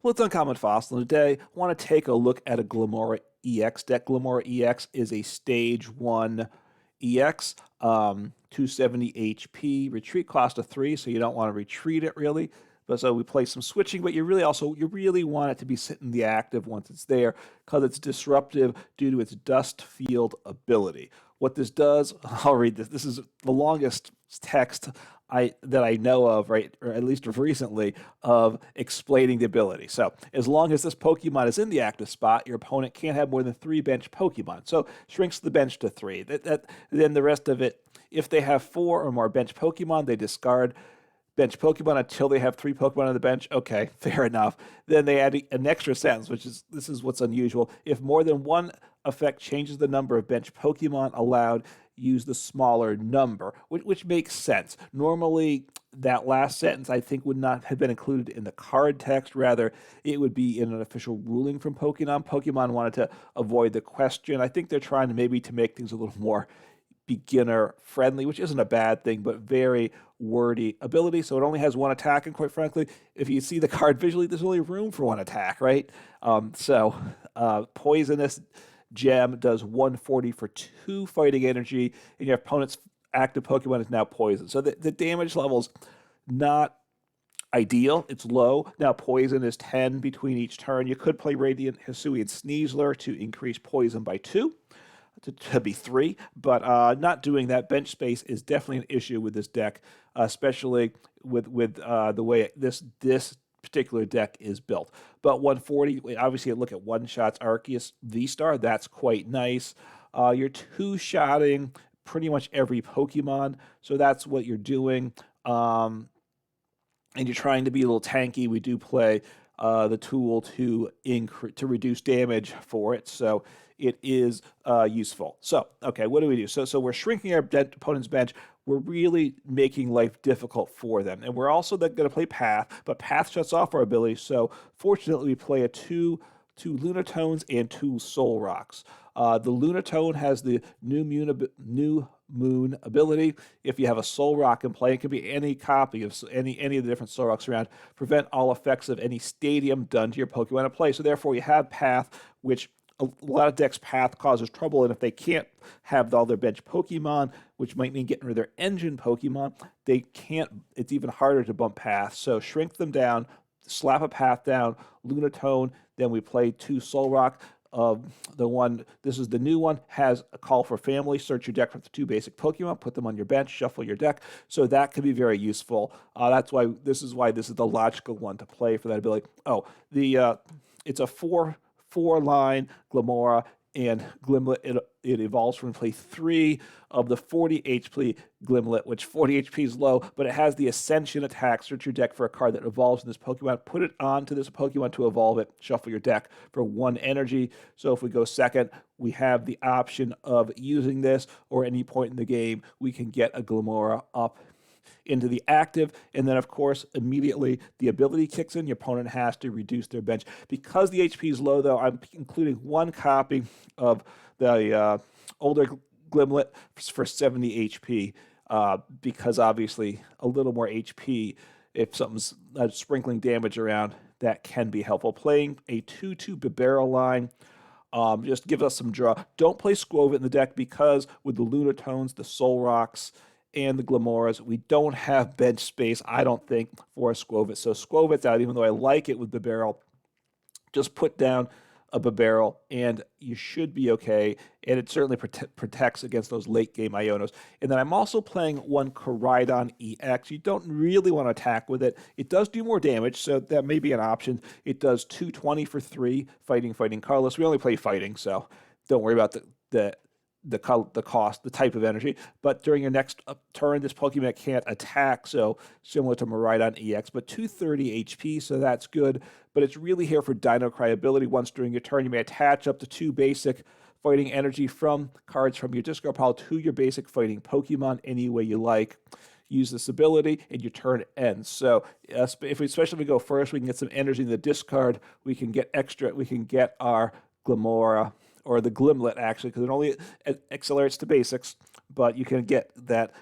Well, it's Uncommon Fossil. Today, I want to take a look at a Glimmora EX deck. Glimmora EX is a Stage 1 EX, 270 HP, retreat cost of 3, so you don't want to retreat it really. But so we play some switching, but you really want it to be sitting the active once it's there, because it's disruptive due to its dust field ability. What this does, I'll read this. This is the longest text that I know of, right, or at least of recently, of explaining the ability. So as long as this Pokemon is in the active spot, your opponent can't have more than 3 bench Pokemon. So shrinks the bench to 3. Then the rest of it, if they have 4 or more bench Pokemon, they discard bench Pokemon until they have 3 Pokemon on the bench. Okay, fair enough. Then they add an extra sentence, this is what's unusual. If more than one effect changes the number of bench Pokemon allowed, use the smaller number, which makes sense. Normally, that last sentence, I think, would not have been included in the card text. Rather, it would be in an official ruling from Pokemon. Pokemon wanted to avoid the question. I think they're trying to make things a little more beginner friendly, which isn't a bad thing, but very wordy ability. So it only has 1 attack, and quite frankly, if you see the card visually, there's only room for 1 attack, right? Poisonous Gem does 140 for 2 fighting energy, and your opponent's active Pokemon is now poisoned. So the damage level's not ideal. It's low. Now poison is 10 between each turn. You could play Radiant Hisuian Sneasler to increase poison by 2. To be 3, but not doing that. Bench space is definitely an issue with this deck, especially with the way this particular deck is built. But 140, obviously, look at one-shots Arceus V-Star. That's quite nice. You're two-shotting pretty much every Pokemon, so that's what you're doing. And you're trying to be a little tanky. We do play the tool to reduce damage for it, so it is useful. So, okay, what do we do? So we're shrinking our opponent's bench. We're really making life difficult for them. And we're also going to play Path, but Path shuts off our ability. So fortunately, we play two Lunatones and 2 Solrocks. The Lunatone has the New Moon ability. If you have a Solrock in play, it can be any copy of any of the different Solrocks around. Prevent all effects of any stadium done to your Pokemon in play. So therefore, you have Path, which a lot of decks Path causes trouble, and if they can't have all their bench Pokemon, which might mean getting rid of their engine Pokemon, they can't. It's even harder to bump Path. So shrink them down, slap a Path down, Lunatone. Then we play 2 Solrock. This is the new one, has a call for family. Search your deck for the 2 basic Pokemon, put them on your bench, shuffle your deck. So that can be very useful. That's why this is the logical one to play for that ability. It's a 4-line Glimmora and Glimmet. It evolves from play 3 of the 40 HP Glimmet, which 40 HP is low, but it has the Ascension attack. Search your deck for a card that evolves in this Pokemon, put it onto this Pokemon to evolve it, shuffle your deck for 1 energy. So if we go second, we have the option of using this, or any point in the game, we can get a Glimmora up into the active, and then of course immediately the ability kicks in. Your opponent has to reduce their bench. Because the HP is low, though, I'm including 1 copy of the older Glimmet for 70 HP, because obviously a little more HP, if something's sprinkling damage around, that can be helpful. Playing a 2/2 Bibarel line just gives us some draw. Don't play Skwovet in the deck, because with the Lunatones, the Solrocks, and the Glimmoras, we don't have bench space, I don't think, for a Skwovet. So Skwovet's out, even though I like it with Bibarel. Just put down a Bibarel, and you should be okay. And it certainly protects against those late-game Ionos. And then I'm also playing 1 Koraidon EX. You don't really want to attack with it. It does do more damage, so that may be an option. It does 220 for 3, fighting, colorless. We only play fighting, so don't worry about the cost, the type of energy. But during your next turn, this Pokemon can't attack, so similar to Miraidon EX, but 230 HP, so that's good. But it's really here for Dino Cry ability. Once during your turn, you may attach up to 2 basic fighting energy from cards from your discard pile to your basic fighting Pokemon any way you like. Use this ability, and your turn ends. So especially if we go first, we can get some energy in the discard. We can get our Glimmora, or the Glimmet, actually, because it only accelerates to basics. but you can get that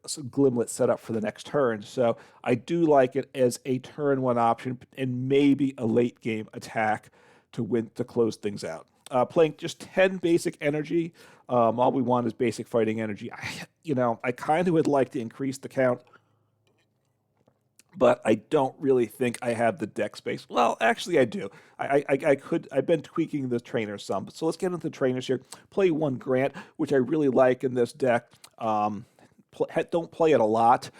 Glimmet set up for the next turn. So I do like it as a turn one option and maybe a late game attack to close things out. Playing just 10 basic energy. All we want is basic fighting energy. I kind of would like to increase the count, but I don't really think I have the deck space. Well, actually, I do. I could. I've been tweaking the trainers some. So let's get into the trainers here. Play one Grant, which I really like in this deck. Don't play it a lot.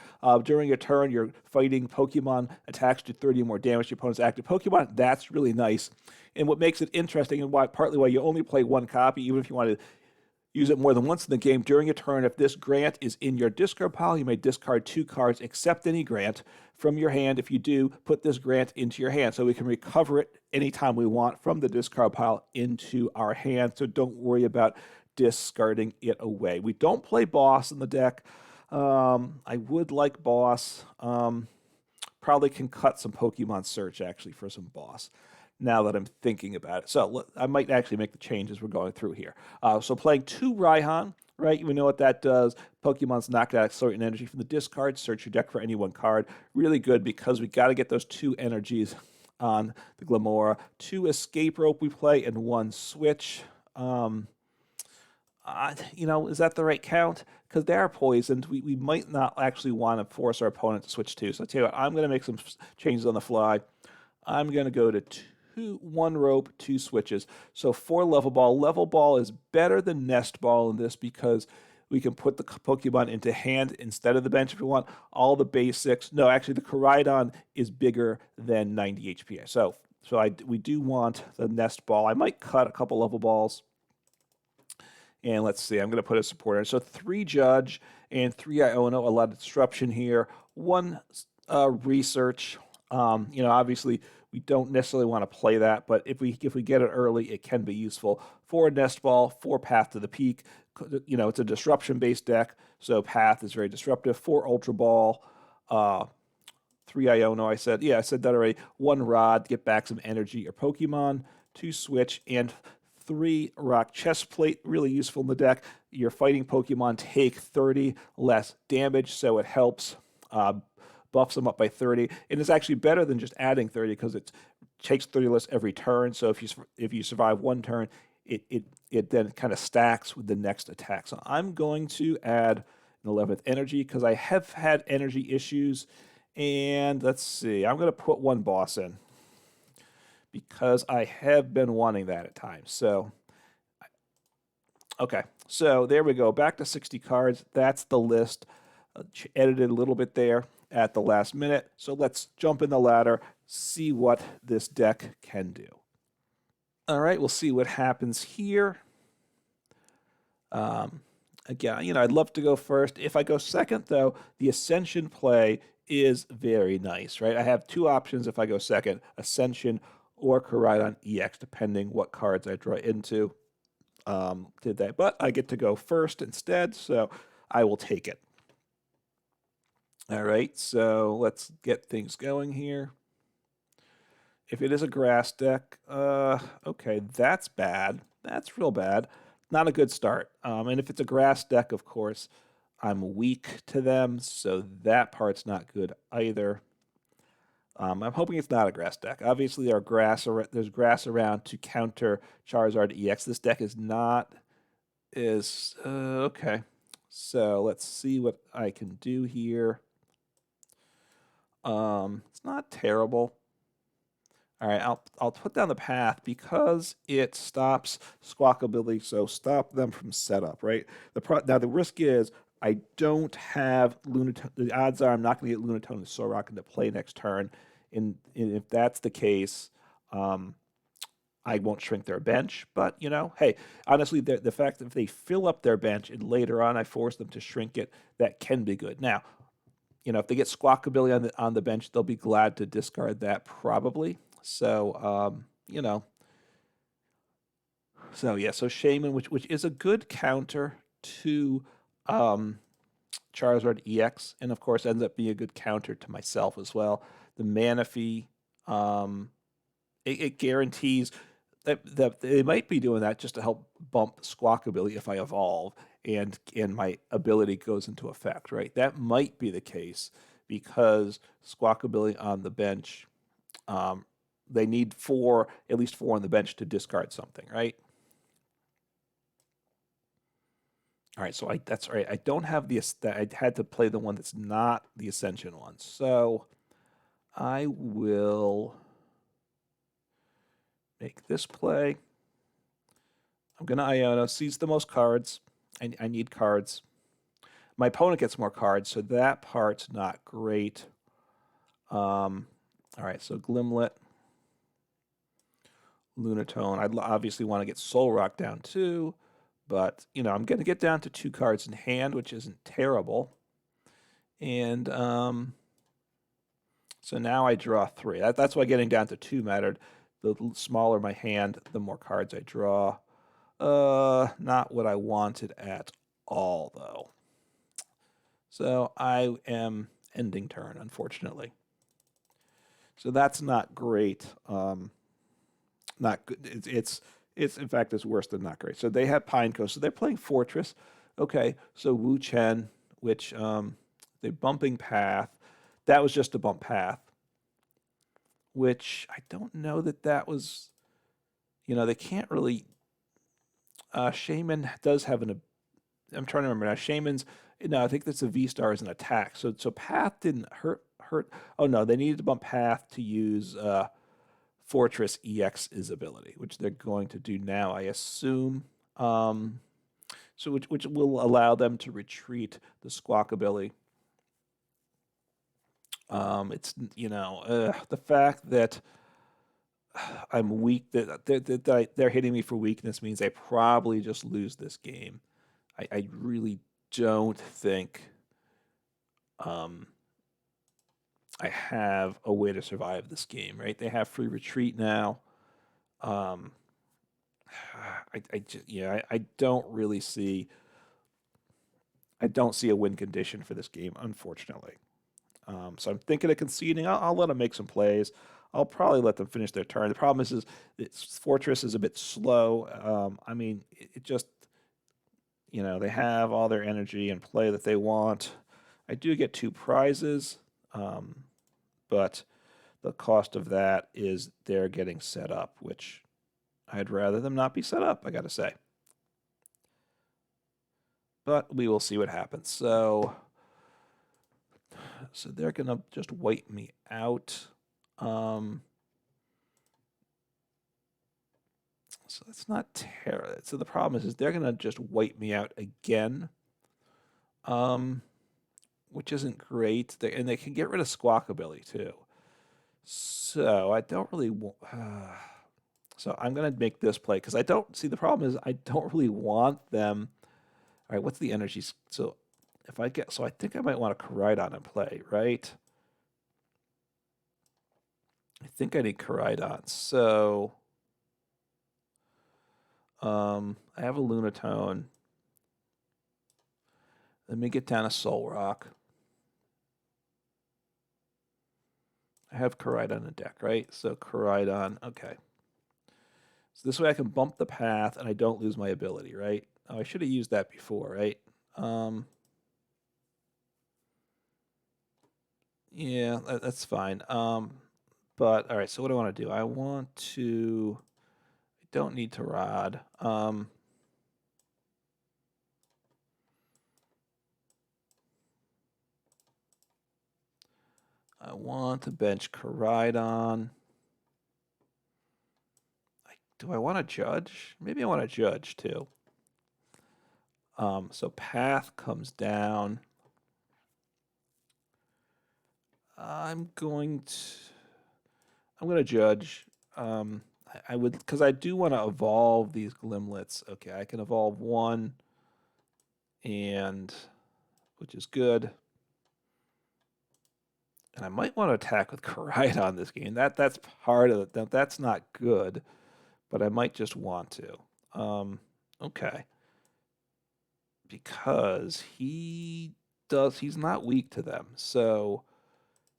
During a turn, you're fighting Pokemon, attacks do 30 or more damage to your opponent's active Pokemon. That's really nice. And what makes it interesting and partly why you only play one copy, even if you want to use it more than once in the game, during a turn, if this Grant is in your discard pile, you may discard 2 cards, except any Grant, from your hand. If you do, put this Grant into your hand. So we can recover it anytime we want from the discard pile into our hand. So don't worry about discarding it away. We don't play Boss in the deck. I would like Boss. Probably can cut some Pokemon Search, actually, for some Boss, now that I'm thinking about it. So I might actually make the changes we're going through here. So playing 2 Raihan, right? We know what that does. Pokemon's knocked out certain energy from the discard. Search your deck for any one card. Really good because we got to get those 2 energies on the Glimmora. 2 Escape Rope we play and 1 Switch. Is that the right count? Because they are poisoned. We might not actually want to force our opponent to switch 2. So I'll tell you what, I'm going to make some changes on the fly. I'm going to go to 1 rope, 2 switches. So 4 level ball. Level ball is better than Nest Ball in this because we can put the Pokemon into hand instead of the bench if we want. All the basics. No, actually, the Koraidon is bigger than 90 HP. So we do want the Nest Ball. I might cut a couple level balls. And let's see, I'm going to put a supporter. So 3 Judge and 3 Iono, a lot of disruption here. 1 research. Obviously, we don't necessarily want to play that, but if we get it early, it can be useful. 4 Nest Ball, 4 Path to the Peak. It's a disruption-based deck, so Path is very disruptive. 4 Ultra Ball, 3 Iono, I said that already. 1 Rod, get back some energy or Pokemon. 2 Switch, and 3 Rock Chestplate, really useful in the deck. Your fighting Pokemon take 30 less damage, so it helps buffs them up by 30. And it's actually better than just adding 30 because it takes 30 less every turn. So if you survive 1 turn, it then kind of stacks with the next attack. So I'm going to add an 11th energy because I have had energy issues. And let's see, I'm going to put 1 boss in because I have been wanting that at times. So, okay, so there we go. Back to 60 cards. That's the list. Edited a little bit there at the last minute. So let's jump in the ladder, see what this deck can do. All right, we'll see what happens here. Again, I'd love to go first. If I go second, though, the Ascension play is very nice, right? I have 2 options if I go second, Ascension or Koraidon EX, depending what cards I draw into. But I get to go first instead, so I will take it. All right, so let's get things going here. If it is a grass deck, okay, that's bad. That's real bad. Not a good start. And if it's a grass deck, of course, I'm weak to them, so that part's not good either. I'm hoping it's not a grass deck. Obviously, there's grass around to counter Charizard EX. This deck is not okay. So let's see what I can do here. It's not terrible. All right, I'll put down the Path because it stops Squawkabilly, so stop them from setup, right? Now the risk is I don't have Lunatone. The odds are I'm not going to get Lunatone and Solrock into play next turn. And if that's the case, I won't shrink their bench. But, hey, honestly, the fact that if they fill up their bench and later on I force them to shrink it, that can be good. Now, if they get Squawkabilly on the bench, they'll be glad to discard that probably. So, So, yeah, so Shaman, which is a good counter to Charizard EX, and of course ends up being a good counter to myself as well. The Manaphy, it guarantees that they might be doing that just to help bump Squawkabilly if I evolve. and my ability goes into effect, right? That might be the case because Squawkabilly on the bench, they need at least four on the bench to discard something, right? All right, so that's right. I don't have I had to play the one that's not the Ascension one. So I will make this play. I'm going to Iono, seize the most cards. I need cards. My opponent gets more cards, so that part's not great. All right, so Glimmet, Lunatone. I'd obviously want to get Solrock down too, but I'm going to get down to 2 cards in hand, which isn't terrible. And so now I draw 3. That's why getting down to 2 mattered. The smaller my hand, the more cards I draw. Not what I wanted at all, though. So I am ending turn, unfortunately. So that's not great. Not good. It's in fact it's worse than not great. So they have Pineco. So they're playing Fortress. Okay. So Wu Chen, which the bumping path. That was just a bump path, which I don't know that was. They can't really. Shaman does have an. I'm trying to remember now. Shaman's. No, I think that's a V-Star as an attack. So path didn't hurt. Oh no, they needed to bump path to use Fortress EX's ability, which they're going to do now, I assume. So which will allow them to retreat the Squawkabilly. It's the fact that I'm weak, that they're hitting me for weakness means I probably just lose this game. I really don't think I have a way to survive this game, right? They have free retreat now. I don't really see. I don't see a win condition for this game, unfortunately. So I'm thinking of conceding. I'll let them make some plays. I'll probably let them finish their turn. The problem is Fortress is a bit slow. I mean, it just, they have all their energy and play that they want. I do get 2 prizes, but the cost of that is they're getting set up, which I'd rather them not be set up, I got to say. But we will see what happens. So they're going to just wipe me out. So that's not terrible. So the problem is they're going to just wipe me out again, which isn't great. And they can get rid of Squawkabilly too. So I don't really want... so I'm going to make this play because I don't... See, the problem is I don't really want them... All right, what's the energy? So if I get... So I think I might want to Koraidon and play, right? I think I need Koraidon. So... I have a Lunatone. Let me get down a Solrock. I have Koraidon in deck, right? So Koraidon, okay. So this way I can bump the path and I don't lose my ability, right? Oh, I should have used that before, right? Yeah, that's fine. But all right, so what do I want to do? I want to... I don't need to rod. I want to bench Koraidon. Do I want to judge? Maybe I want to judge too. So path comes down. I'm going to judge. I would, because I do want to evolve these Glimlets. Okay, I can evolve 1, and which is good. And I might want to attack with Koraidon this game. That's part of it. That's not good, but I might just want to. Okay. Because he's not weak to them. So,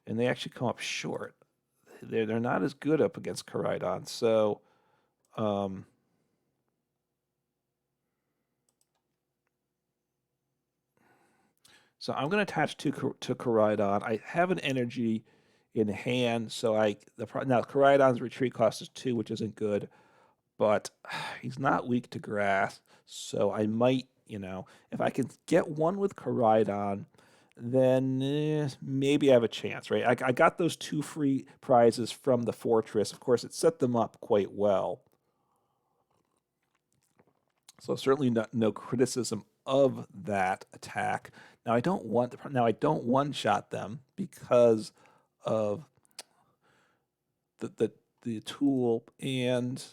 and they actually come up short. They're not as good up against Koraidon. So, So I'm going to attach to Koraidon. I have an energy in hand, so now Koraidon's retreat cost is 2, which isn't good, but he's not weak to grass, so I might, if I can get one with Koraidon, then maybe I have a chance, right? I got those 2 free prizes from the fortress. Of course, it set them up quite well. So certainly no criticism of that attack. Now I don't one-shot them because of the tool and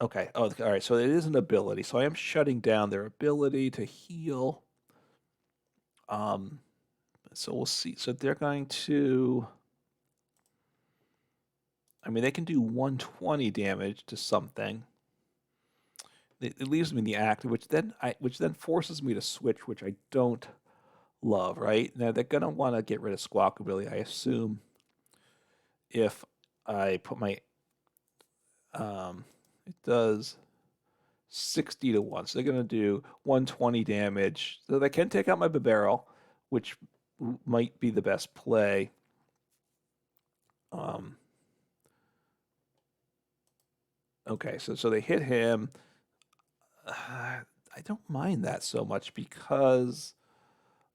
okay. Oh, all right. So it is an ability. So I am shutting down their ability to heal. So we'll see. So they're going to. I mean, they can do 120 damage to something. It leaves me in the active, which then forces me to switch, which I don't love. Right now, they're gonna want to get rid of Squawkabilly, I assume. If I put my, it does 60 to 1, so they're gonna do 120 damage. So they can take out my Bibarel, which might be the best play. Okay, so they hit him. I don't mind that so much because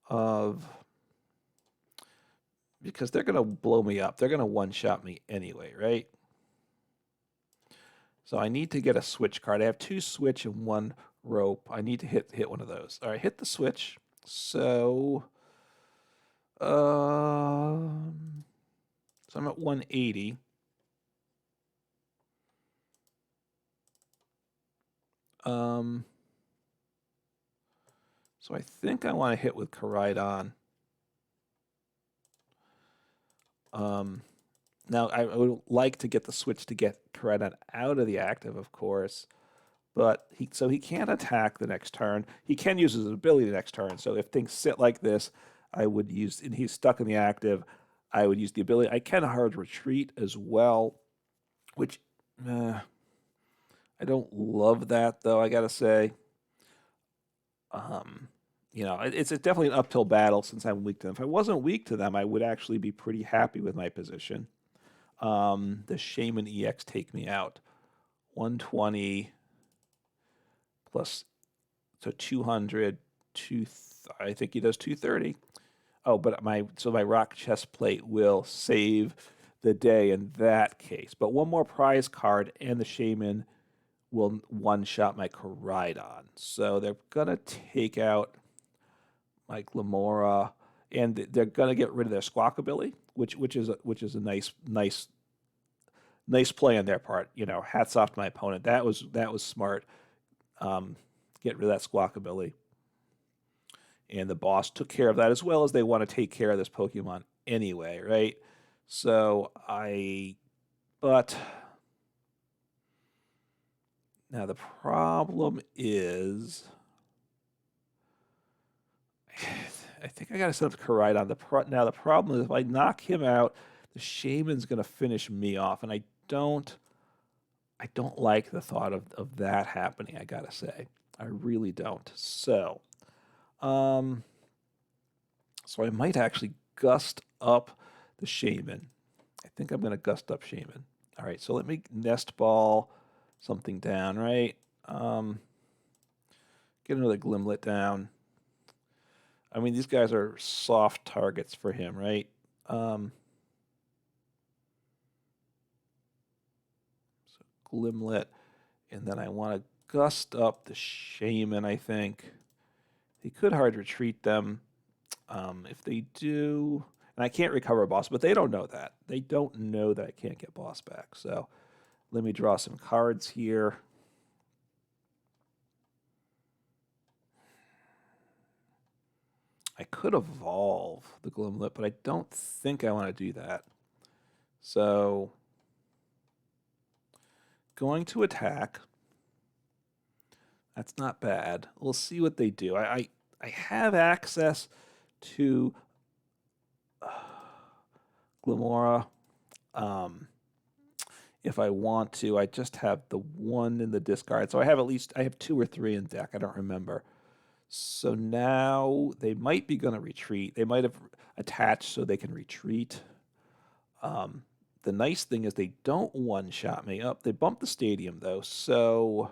they're gonna blow me up. They're gonna one-shot me anyway, right? So I need to get a switch card. I have 2 switch and 1 rope. I need to hit one of those. All right, hit the switch. So I'm at 180. So I think I want to hit with Koraidon. Now I would like to get the switch to get Koraidon out of the active, of course, but he can't attack the next turn. He can use his ability the next turn. So if things sit like this, I would use, and he's stuck in the active, I would use the ability. I can hard retreat as well, which I don't love that though, I gotta say. It's definitely an uphill battle since I'm weak to them. If I wasn't weak to them, I would actually be pretty happy with my position. The Shaman EX take me out. 120 plus, so 200, I think he does 230. Oh, but my Rock Chestplate will save the day in that case. But one more prize card and the Shaman will one-shot my Koraidon. So they're going to take out my Glimmora, and they're going to get rid of their Squawkabilly, which is a nice play on their part. Hats off to my opponent. That was smart. Get rid of that Squawkabilly. And the boss took care of that, as well as they want to take care of this Pokemon anyway, right? But now the problem is, I think I got to set up Koraidon. Now the problem is, if I knock him out, the Shaman's going to finish me off, and I don't like the thought of that happening. I gotta say, I really don't. So I might actually gust up the Shaman. I think I'm going to gust up Shaman. All right, so let me Nest Ball something down, right? Get another Glimmet down. I mean, these guys are soft targets for him, right? So Glimmet, and then I want to gust up the Shaman, I think. He could hard retreat them. If they do, and I can't recover a boss, but they don't know that. They don't know that I can't get boss back. So let me draw some cards here. I could evolve the Glimmet, but I don't think I want to do that. So going to attack. That's not bad. We'll see what they do. I have access to Glimmora. If I want to, I just have the 1 in the discard. So I have 2 or 3 in deck. I don't remember. So now they might be going to retreat. They might have attached so they can retreat. The nice thing is they don't one-shot me up. They bump the stadium, though, so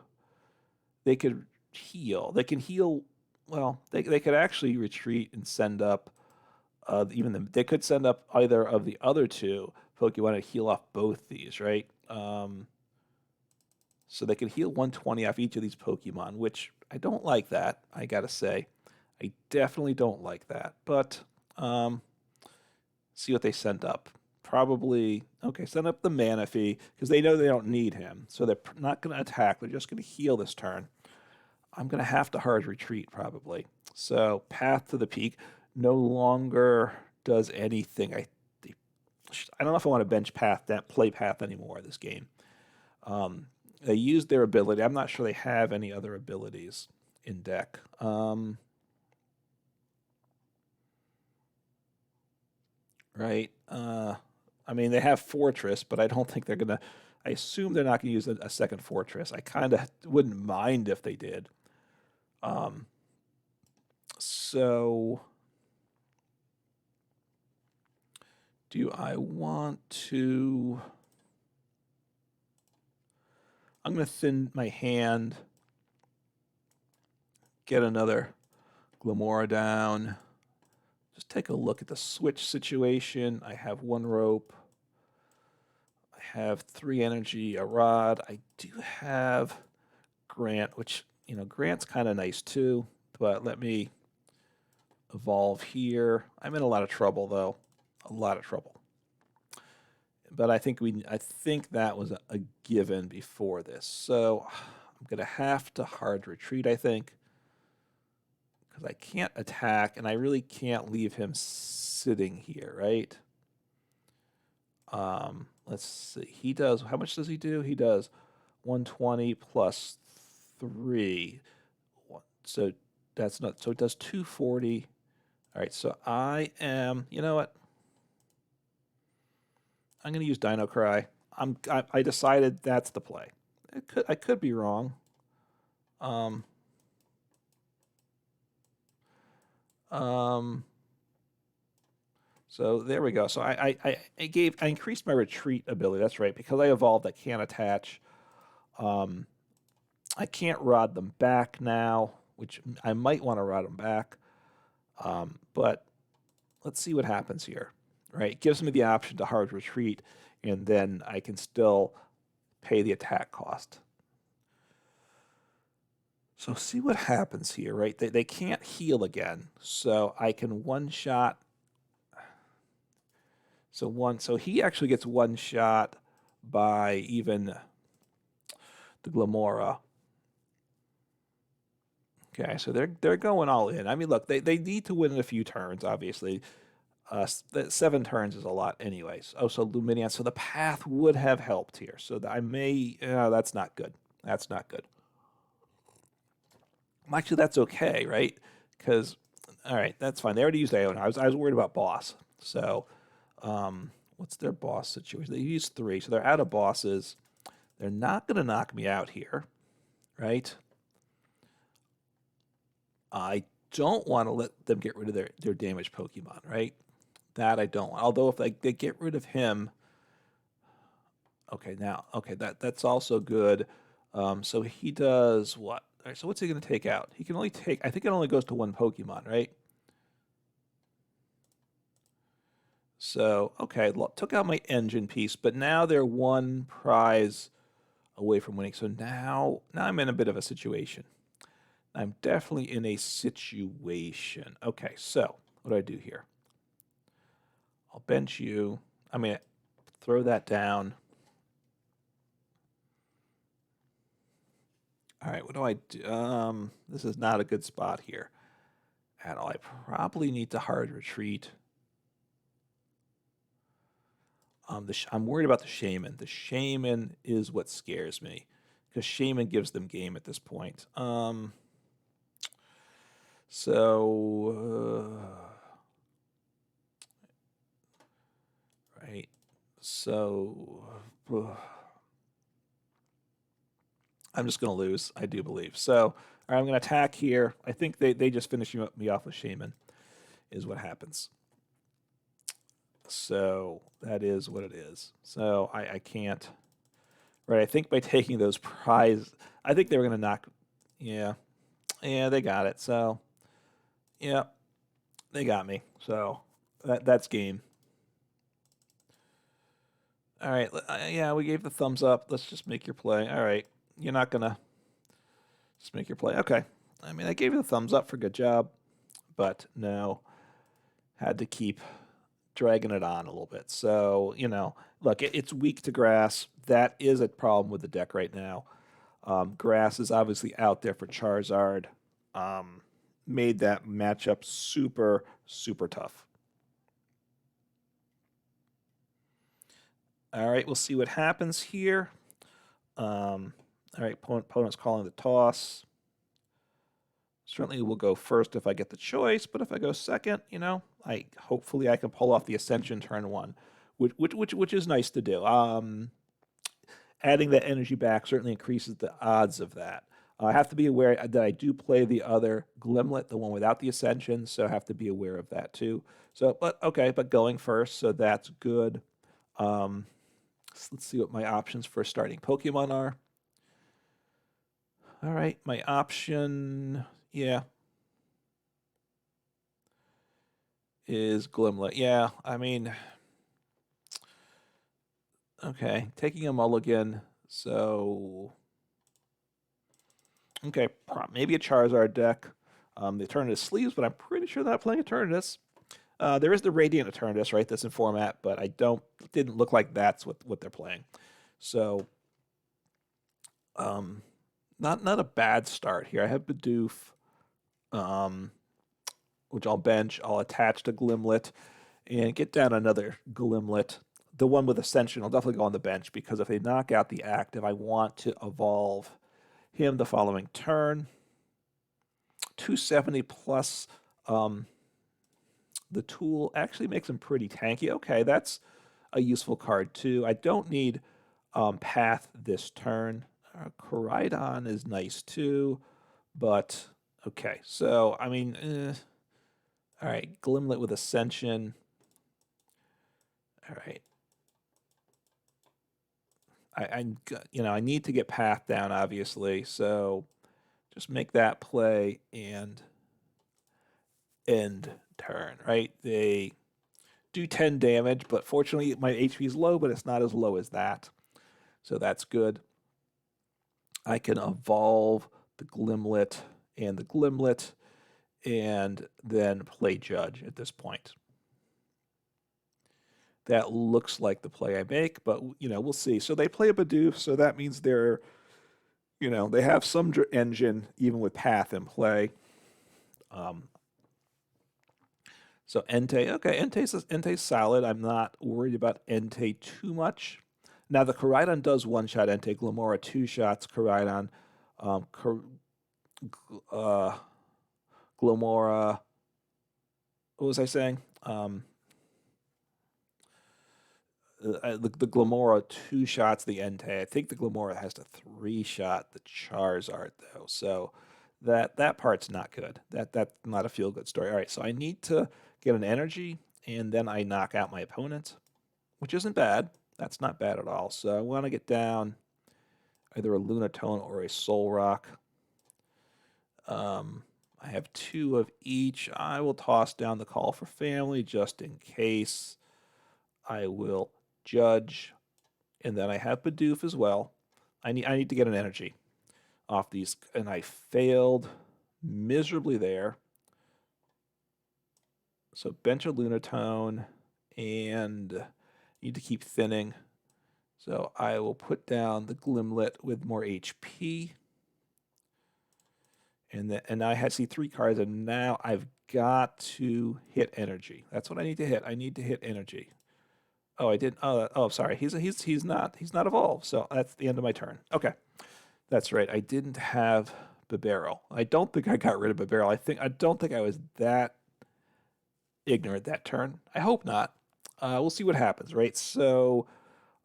they could heal. They can heal. Well, they could actually retreat and send up they could send up either of the other two Pokemon to heal off both these, right? So they can heal 120 off each of these Pokemon, which I don't like that, I gotta say. I definitely don't like that. But see what they send up. Probably, okay, send up the Manaphy, because they know they don't need him. So they're not going to attack. They're just going to heal this turn. I'm going to have to hard retreat, probably. So Path to the Peak no longer does anything. I don't know if I want to bench Path, play Path anymore this game. They use their ability. I'm not sure they have any other abilities in deck. Right. I mean, they have Fortress, but I don't think they're going to... I assume they're not going to use a second Fortress. I kind of wouldn't mind if they did. So... do I want to... I'm going to thin my hand, get another Glimmora down, just take a look at the switch situation. I have 1 rope. I have 3 energy, a rod. I do have Grant, which, you know, Grant's kind of nice too, but let me evolve here. I'm in a lot of trouble, though. A lot of trouble. But I think that was a given before this. So I'm going to have to hard retreat, I think, because I can't attack, and I really can't leave him sitting here, right? Let's see. He does, how much does he do? He does 120 plus 3. So that's not, so it does 240. All right, so I am, you know what? I'm going to use Dino Cry. I decided that's the play. I could be wrong. So there we go. So I increased my retreat ability. That's right, because I evolved. I can't attach. I can't rod them back now, which I might want to rod them back. But let's see what happens here. Right, it gives me the option to hard retreat, and then I can still pay the attack cost. So see what happens here, right? They can't heal again, so I can one-shot. So he actually gets one shot by even the Glimmora. Okay, so they're going all in. I mean, look, they need to win in a few turns, obviously. 7 turns is a lot anyways. Oh, so Luminion. So the path would have helped here. So I may... that's not good. That's not good. Actually, that's okay, right? Because, all right, that's fine. They already used Iono. I was worried about boss. So, what's their boss situation? They use 3, so they're out of bosses. They're not going to knock me out here, right? I don't want to let them get rid of their damaged Pokemon, right? That I don't want. Although if they get rid of him, okay, that's also good. So he does what? All right, so what's he going to take out? He can only take, I think it only goes to 1 Pokemon, right? So, okay, took out my engine piece, but now they're 1 prize away from winning. So now I'm in a bit of a situation. I'm definitely in a situation. Okay, so what do I do here? I'll bench you. I mean, throw that down. All right, what do I do? This is not a good spot here at all. I probably need to hard retreat. I'm worried about the Shaman. The Shaman is what scares me, because Shaman gives them game at this point. Right. So, I'm just going to lose, I do believe. So all right, I'm going to attack here. I think they just finish me off with Shaman is what happens. So that is what it is. So I can't. Right, I think by taking those prize, I think they were going to knock. Yeah, they got it. So yeah, they got me. So that's game. All right, yeah, we gave the thumbs up. Let's just make your play. All right, you're not gonna just make your play. Okay, I mean, I gave you the thumbs up for good job, but no, had to keep dragging it on a little bit. So look, it's weak to grass. That is a problem with the deck right now. Grass is obviously out there for Charizard. Made that matchup super, super tough. All right, we'll see what happens here. All right, opponent's calling the toss. Certainly will go first if I get the choice, but if I go second, hopefully I can pull off the Ascension turn one, which is nice to do. Adding that energy back certainly increases the odds of that. I have to be aware that I do play the other Glimmet, the one without the Ascension, so I have to be aware of that too. So, but going first, so that's good. So let's see what my options for starting Pokemon are. All right, my option, is Glimmet. Yeah, I mean, okay, taking a mulligan, so okay, maybe a Charizard deck. The Eternatus sleeves, but I'm pretty sure they're not playing Eternatus. There is the Radiant Eternatus, right? That's in format, but didn't look like that's what they're playing. So, not a bad start here. I have Bidoof, which I'll bench. I'll attach to Glimmet and get down another Glimmet. The one with Ascension, I'll definitely go on the bench because if they knock out the active, I want to evolve him the following turn. 270 plus the tool actually makes him pretty tanky. Okay, that's a useful card too. I don't need Path this turn. Koraidon is nice too, but okay. So, I mean, all right, Glimmet with Ascension. All right. I need to get Path down, obviously, so just make that play and end turn, right? They do 10 damage, but fortunately my HP is low, but it's not as low as that. So that's good. I can evolve the Glimmet and the Glimmet and then play Judge at this point. That looks like the play I make, but we'll see. So they play a Bidoof, so that means they're they have some engine even with Path in play. So Entei, okay, Entei's solid. I'm not worried about Entei too much. Now the Koraidon does one-shot Entei, Glimmora 2 shots, Koraidon, Glimmora. What was I saying? The Glimmora 2 shots the Entei. I think the Glimmora has to 3-shot the Charizard though. So that part's not good. That's not a feel-good story. All right, so I need to get an energy, and then I knock out my opponent, which isn't bad. That's not bad at all. So I want to get down either a Lunatone or a Solrock. I have 2 of each. I will toss down the Call for Family just in case. I will Judge, and then I have Bidoof as well. I need to get an energy off these, and I failed miserably there. So bench a Lunatone, and need to keep thinning. So I will put down the Glimmet with more HP. And I see 3 cards, and now I've got to hit energy. That's what I need to hit. I need to hit energy. Oh, I didn't. Oh, sorry. He's not evolved. So that's the end of my turn. Okay, that's right. I didn't have Bibarel. I don't think I got rid of Bibarel. I don't think I was that ignorant that turn. I hope not. We'll see what happens. Right. So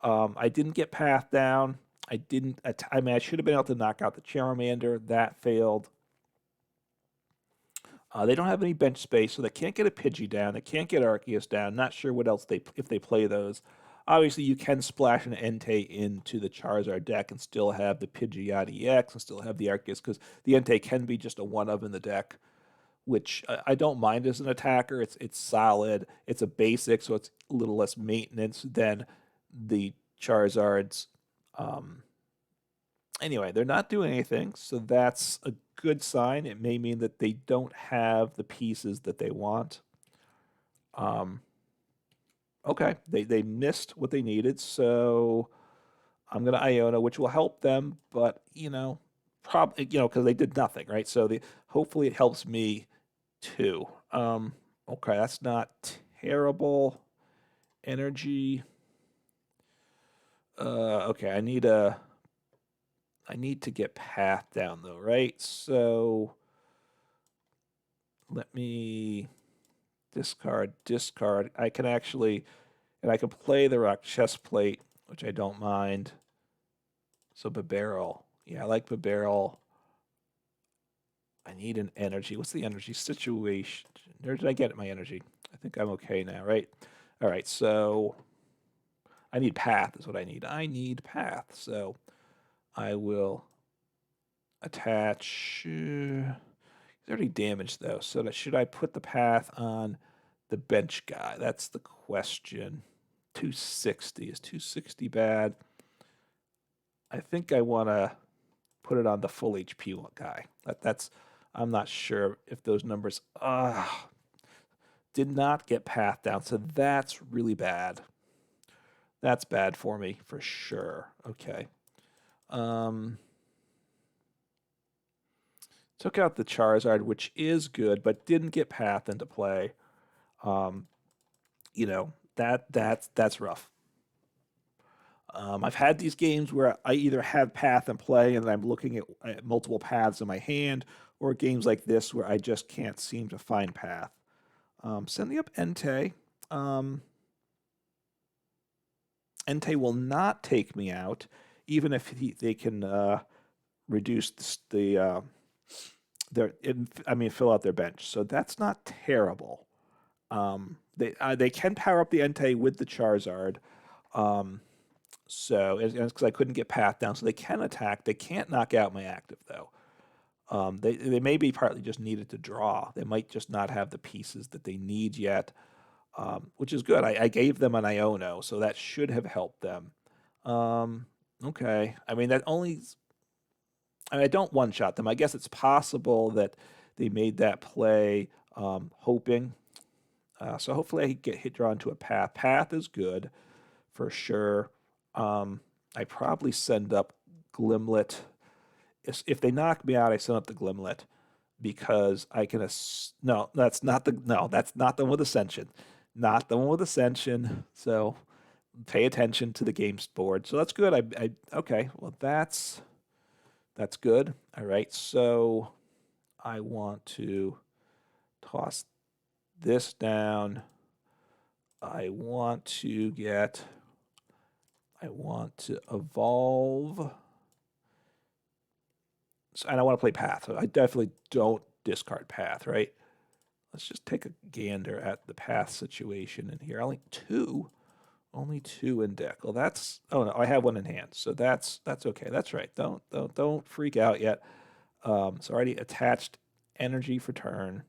I didn't get Path down. I didn't. I mean, I should have been able to knock out the Charmander. That failed. They don't have any bench space, so they can't get a Pidgey down. They can't get Arceus down. Not sure what else if they play those. Obviously, you can splash an Entei into the Charizard deck and still have the Pidgeot EX and still have the Arceus, because the Entei can be just a one-of in the deck, which I don't mind as an attacker. It's solid. It's a basic, so it's a little less maintenance than the Charizards. Anyway, they're not doing anything, so that's a good sign. It may mean that they don't have the pieces that they want. Okay, they missed what they needed, so I'm gonna Iono, which will help them, but probably because they did nothing, right? So hopefully it helps me too. Okay, that's not terrible. Energy. Okay, I need to get path down though, right? So let me discard. I can actually, and I can play the Rock Chestplate, which I don't mind. So Bibarel. Yeah, I like Bibarel. I need an energy. What's the energy situation? Where did I get my energy? I think I'm okay now, right? All right, so I need path is what I need. I need path, so I will attach. He's already damaged though, so should I put the path on the bench guy? That's the question. 260. Is 260 bad? I think I want to put it on the full HP guy. I'm not sure if those numbers did not get path down, so that's really bad. That's bad for me for sure. Okay. Took out the Charizard, which is good, but didn't get path into play. That's rough. I've had these games where I either have path in play and I'm looking at multiple paths in my hand, or games like this where I just can't seem to find path. Sending up Entei. Entei will not take me out, even if they can reduce fill out their bench. So that's not terrible. They can power up the Entei with the Charizard. So it's because I couldn't get path down, so they can attack. They can't knock out my active though. They may be partly just needed to draw. They might just not have the pieces that they need yet, which is good. I gave them an Iono, so that should have helped them. Okay. I mean, I don't one-shot them. I guess it's possible that they made that play hoping. So hopefully I get hit drawn to a path. Path is good for sure. I probably send up Glimmet. If they knock me out, I send up the Glimmet because I can. No, that's not the one with Ascension. Not the one with Ascension. So pay attention to the games board. So that's good. Okay. Well, that's good. All right. So I want to toss this down. I want to evolve. And I want to play path. So I definitely don't discard path, right? Let's just take a gander at the path situation in here. Only two in deck. Well, no, I have one in hand, so that's okay. That's right. Don't freak out yet. So already attached energy for turn.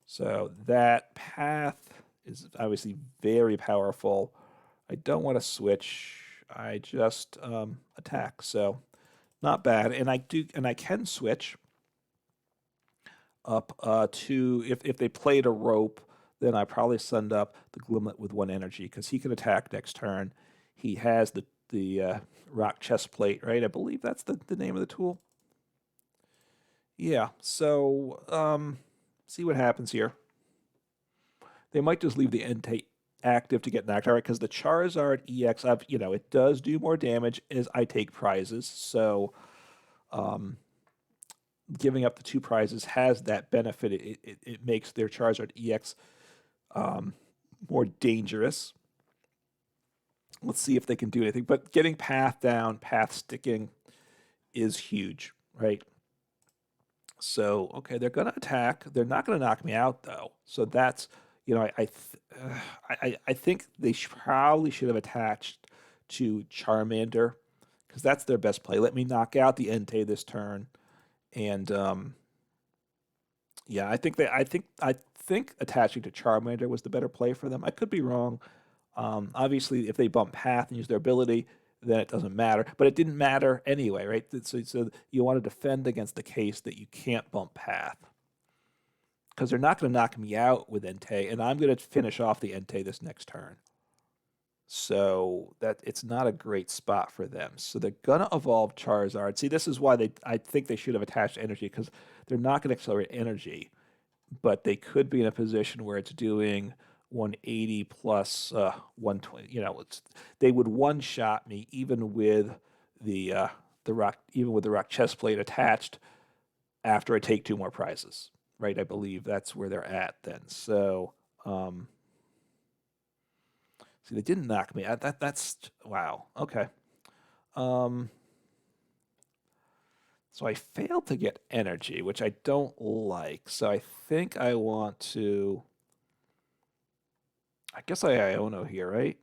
So that path is obviously very powerful. I don't want to switch. I just attack. So not bad. And I can switch up to if they played a rope, then I probably send up the Glimmet with one energy because he can attack next turn. He has the Rock Chestplate, right? I believe that's the name of the tool. Yeah. So see what happens here. They might just leave the Entei active to get knocked out, right? Because the Charizard EX, it does do more damage as I take prizes. So giving up the 2 prizes has that benefit. It makes their Charizard EX more dangerous. Let's see if they can do anything. But getting path down, path sticking is huge, right? So, okay, they're going to attack. They're not going to knock me out, though. So that's, you know, I think they probably should have attached to Charmander because that's their best play. Let me knock out the Entei this turn, and yeah, I think attaching to Charmander was the better play for them. I could be wrong. Obviously, if they bump path and use their ability, then it doesn't matter. But it didn't matter anyway, right? So you want to defend against the case that you can't bump path. Because they're not going to knock me out with Entei, and I'm going to finish off the Entei this next turn. So that it's not a great spot for them. So they're going to evolve Charizard. See, this is why I think they should have attached energy, because they're not going to accelerate energy, but they could be in a position where it's doing 180 plus 120. You know, they would one-shot me even with the rock Chestplate attached after I take 2 more prizes. Right, I believe that's where they're at then. So, see, they didn't knock me out. That's wow. Okay. So I failed to get energy, which I don't like. So I think I want to. I guess I Iono here, right?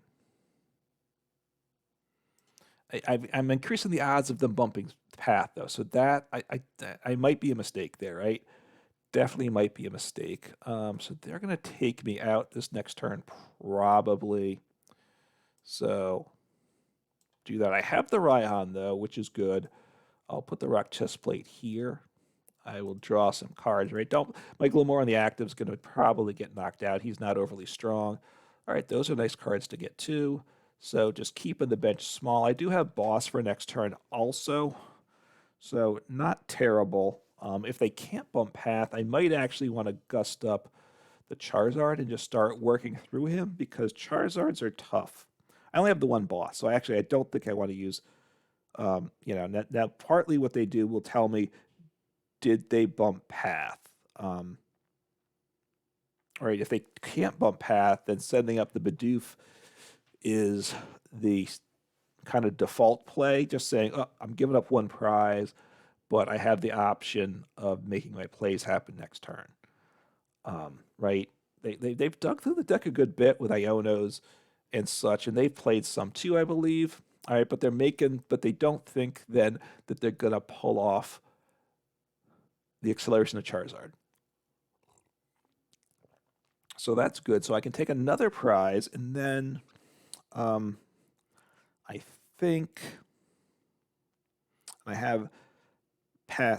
I'm increasing the odds of them bumping path though, so that I might be a mistake there, right? Definitely might be a mistake. So they're going to take me out this next turn, probably. So do that. I have the Raihan, though, which is good. I'll put the Rock Chestplate here. I will draw some cards, right? My Glimmora on the active is going to probably get knocked out. He's not overly strong. All right, those are nice cards to get, too. So just keeping the bench small. I do have Boss for next turn also. So not terrible. If they can't bump path, I might actually want to gust up the Charizard and just start working through him because Charizards are tough. I only have the one boss, so I don't think I want to use, now partly what they do will tell me, did they bump path? All right, if they can't bump path, then sending up the Bidoof is the kind of default play, just saying, oh, I'm giving up 1 prize, but I have the option of making my plays happen next turn. Right? They've dug through the deck a good bit with Ionos and such, and they've played some too, I believe. All right, but they don't think then that they're gonna pull off the acceleration of Charizard. So that's good. So I can take another prize, and then I think I have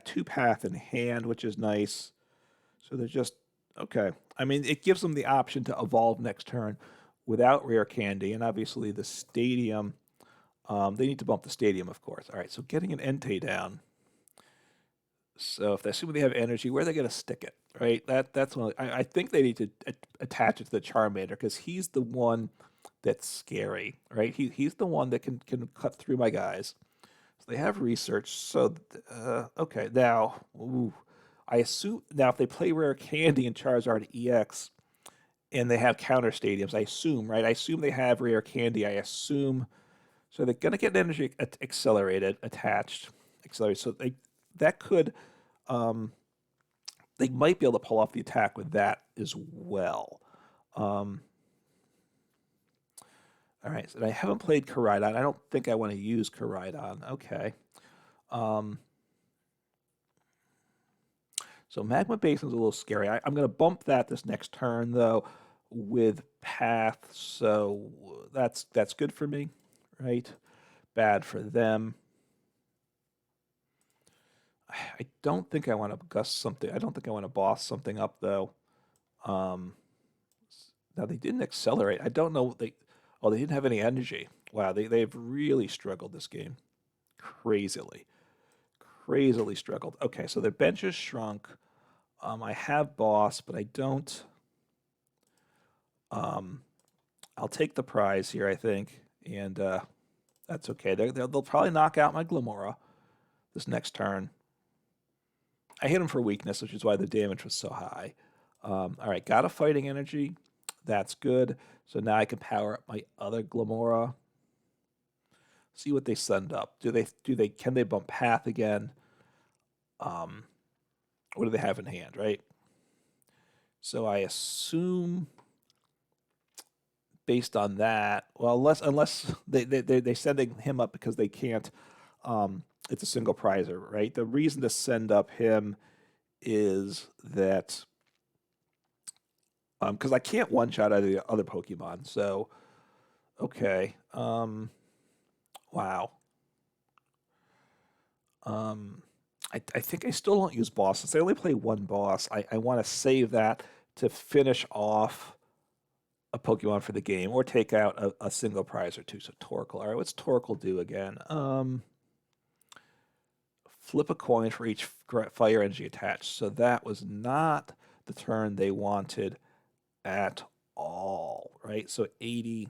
2 path in hand, which is nice. So they're just okay. I mean, it gives them the option to evolve next turn without rare candy, and obviously the stadium. They need to bump the stadium, of course. All right, so getting an Entei down. So if they assume they have energy, where are they going to stick it? Right. That's one. I think they need to attach it to the Charmander because he's the one that's scary. Right. He's the one that can cut through my guys. So they have research. So okay, now. Ooh, I assume now if they play Rare Candy and Charizard EX and they have counter stadiums, I assume, right? I assume they have Rare Candy. I assume so they're gonna get energy accelerated, attached, accelerated. So that could they might be able to pull off the attack with that as well. All right, so I haven't played Koraidon. I don't think I want to use Koraidon. Okay. So Magma Basin's a little scary. I'm going to bump that this next turn, though, with Path. So that's good for me, right? Bad for them. I don't think I want to gust something. I don't think I want to boss something up, though. Now, they didn't accelerate. I don't know. They didn't have any energy. Wow, they've really struggled this game. Crazily struggled. Okay, so their bench is shrunk. I have boss, but I don't. I'll take the prize here, I think, and that's okay. They'll probably knock out my Glimmora this next turn. I hit him for weakness, which is why the damage was so high. All right, got a fighting energy. That's good. So now I can power up my other Glimmora. See what they send up. Can they bump path again? What do they have in hand, right? So I assume based on that, well, unless they're sending him up because they can't, it's a single prizer, right? The reason to send up him is that because I can't one shot out of the other Pokemon. So okay, wow. I think I still don't use bosses. I only play one boss. I want to save that to finish off a Pokemon for the game or take out a single prize or two. So Torkoal. All right, what's Torkoal do again? Flip a coin for each fire energy attached. So that was not the turn they wanted at all, right? So 80.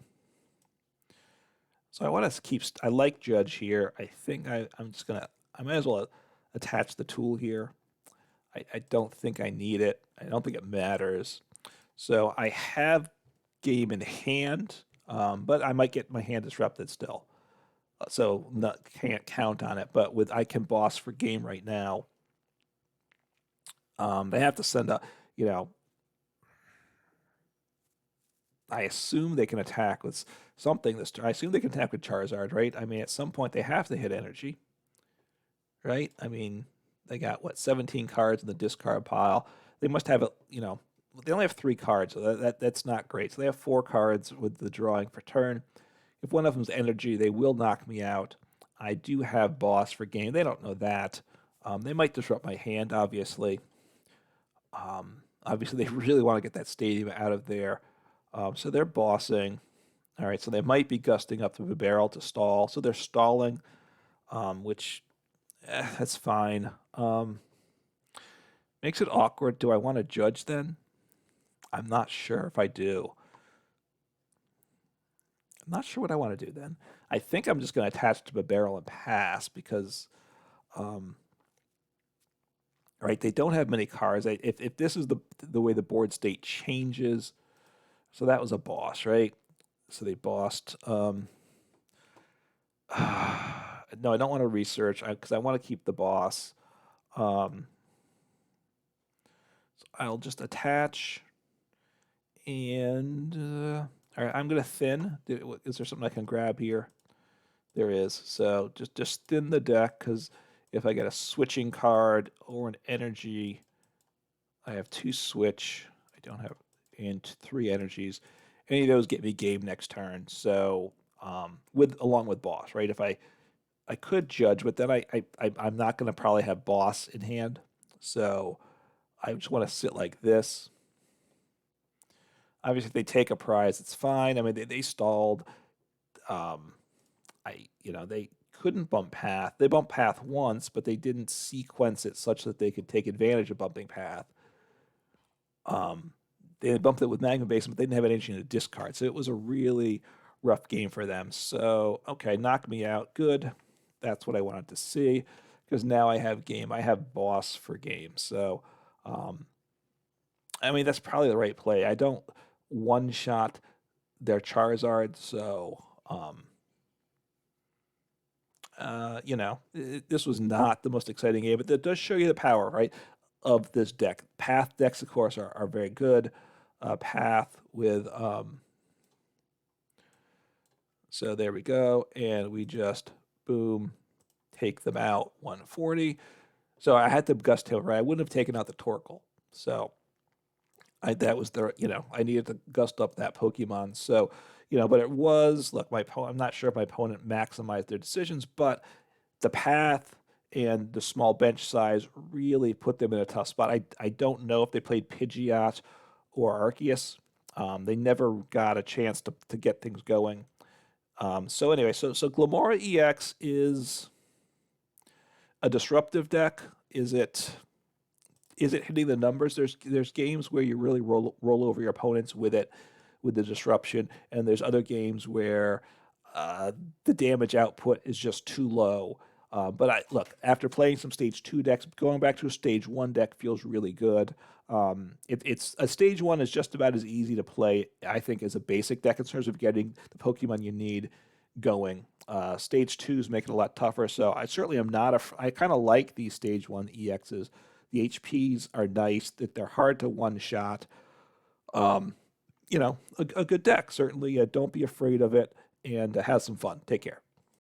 So I want to keep, I like Judge here. I think I'm just going to, I might as well attach the tool here. I don't think I need it. I don't think it matters. So I have game in hand, but I might get my hand disrupted still. So can't count on it. But with I can boss for game right now, they have to send a, I assume they can attack with something this turn. I assume they can attack with Charizard, right? I mean, at some point they have to hit energy, right? I mean, they got, 17 cards in the discard pile. They must have, they only have 3 cards, so that's not great. So they have 4 cards with the drawing for turn. If one of them's energy, they will knock me out. I do have boss for game. They don't know that. They might disrupt my hand, obviously. Obviously, they really want to get that stadium out of there. So they're bossing. All right, so they might be gusting up to Bibarel to stall. So they're stalling, which, that's fine. Makes it awkward. Do I want to judge then? I'm not sure if I do. I'm not sure what I want to do then. I think I'm just going to attach to Bibarel and pass because, right, they don't have many cards. If this is the way the board state changes, so that was a boss, right? So they bossed. No, I don't want to research because I want to keep the boss. So I'll just attach and all right, I'm going to thin. Is there something I can grab here? There is. So just thin the deck because if I get a switching card or an energy, I have 2 switch. I don't have, and 3 energies. Any of those get me game next turn. So along with boss, right? If I could judge, but then I'm not going to probably have boss in hand. So I just want to sit like this. Obviously, if they take a prize, it's fine. I mean, they stalled. They couldn't bump path. They bumped path once, but they didn't sequence it such that they could take advantage of bumping path. They bumped it with Magma Base, but they didn't have anything to discard. So it was a really rough game for them. So, okay, knock me out. Good. That's what I wanted to see because now I have game. I have boss for game. So, I mean, that's probably the right play. I don't one-shot their Charizard, so, this was not the most exciting game, but it does show you the power, right, of this deck. Path decks, of course, are very good. Path with, so there we go, and we just, boom, take them out, 140. So I had to gust him, right? I wouldn't have taken out the Torkoal. So that was I needed to gust up that Pokemon. So, but it was, look, I'm not sure if my opponent maximized their decisions, but the path and the small bench size really put them in a tough spot. I don't know if they played Pidgeot or Arceus. They never got a chance to get things going. So anyway, so Glimmora EX is a disruptive deck. Is it hitting the numbers? There's games where you really roll over your opponents with it, with the disruption, and there's other games where the damage output is just too low. But look, after playing some stage 2 decks, going back to a stage 1 deck feels really good. It's a stage 1 is just about as easy to play, I think, as a basic deck in terms of getting the Pokemon you need. going. Stage 2 is making it a lot tougher, so I certainly am not I kind of like these Stage 1 EXs. The HPs are nice, that they're hard to one-shot. You know, a good deck, certainly. Don't be afraid of it, and have some fun. Take care.